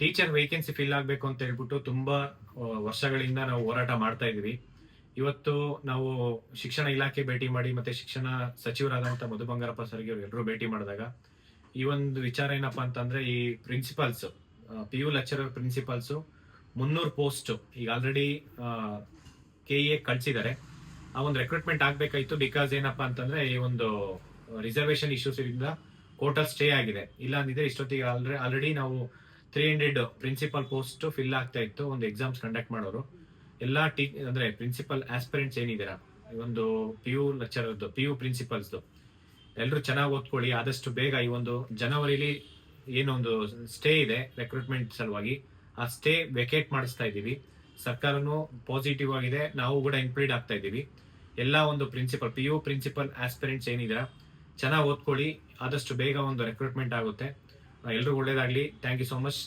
Teacher vacancy fill ಆಗಬೇಕು ಅಂತ ಹೇಳ್ಬಿಟ್ಟು ತುಂಬಾ ವರ್ಷಗಳಿಂದ ನಾವು ಹೋರಾಟ ಮಾಡ್ತಾ ಇದೀವಿ. ಇವತ್ತು ನಾವು ಶಿಕ್ಷಣ ಇಲಾಖೆ ಭೇಟಿ ಮಾಡಿ ಮತ್ತೆ ಶಿಕ್ಷಣ ಸಚಿವರಾದಂತ ಮಧು ಬಂಗಾರಪ್ಪ ಸರ್ಗೆ ಎಲ್ಲರೂ ಭೇಟಿ ಮಾಡಿದಾಗ ಈ ಒಂದು ವಿಚಾರ ಏನಪ್ಪಾ ಅಂತಂದ್ರೆ, ಈ principles PU lecturer principles 300 post ಈಗ ಆಲ್ರೆಡಿ KE ಕಳ್ಸಿದ್ದಾರೆ. ಆ ಒಂದು ರೆಕ್ರೂಟ್ಮೆಂಟ್ ಆಗ್ಬೇಕಾಯ್ತು. ಬಿಕಾಸ್ ಏನಪ್ಪಾ ಅಂತಂದ್ರೆ, ಈ ಒಂದು ರಿಸರ್ವೇಶನ್ ಇಶ್ಯೂಸ್ ಇಂದ ಕೋರ್ಟಲ್ ಸ್ಟೇ ಆಗಿದೆ. ಇಲ್ಲ ಅಂದಿದ್ರೆ ಇಷ್ಟೊತ್ತಿಗೆ ಆಲ್ರೆಡಿ ನಾವು 300 ಪ್ರಿನ್ಸಿಪಲ್ ಪೋಸ್ಟ್ ಫಿಲ್ ಆಗ್ತಾ ಇತ್ತು. ಒಂದು ಎಕ್ಸಾಮ್ಸ್ ಕಂಡಕ್ಟ್ ಮಾಡೋರು ಎಲ್ಲಾ ಅಂದ್ರೆ ಪ್ರಿನ್ಸಿಪಲ್ ಆಸ್ಪಿರೆಂಟ್ಸ್ ಏನಿದ್ದೀರಾ, ಈ ಒಂದು PU ಲೆಕ್ಚರರ್ದು PU ಪ್ರಿನ್ಸಿಪಲ್ಸ್ದು ಎಲ್ಲರೂ ಚೆನ್ನಾಗಿ ಓದ್ಕೊಳ್ಳಿ. ಆದಷ್ಟು ಬೇಗ ಈ ಒಂದು ಜನವರಿಲಿ ಏನೊಂದು ಸ್ಟೇ ಇದೆ ರೆಕ್ರೂಟ್ಮೆಂಟ್ ಸಲುವಾಗಿ, ಆ ಸ್ಟೇ ವೆಕೇಟ್ ಮಾಡಿಸ್ತಾ ಇದ್ದೀವಿ. ಸರ್ಕಾರನು ಪಾಸಿಟಿವ್ ಆಗಿದೆ, ನಾವು ಕೂಡ ಇಂಪ್ಲೀಡ್ ಆಗ್ತಾ ಇದ್ದೀವಿ. ಎಲ್ಲ ಒಂದು PU ಪ್ರಿನ್ಸಿಪಲ್ ಆಸ್ಪಿರೆಂಟ್ಸ್ ಏನಿದ್ದೀರಾ ಚೆನ್ನಾಗಿ ಓದ್ಕೊಳ್ಳಿ. ಆದಷ್ಟು ಬೇಗ ಒಂದು ರೆಕ್ರೂಟ್ಮೆಂಟ್ ಆಗುತ್ತೆ. ಎಲ್ರಿಗೂ ಒಳ್ಳೇದಾಗ್ಲಿ. Thank you so much.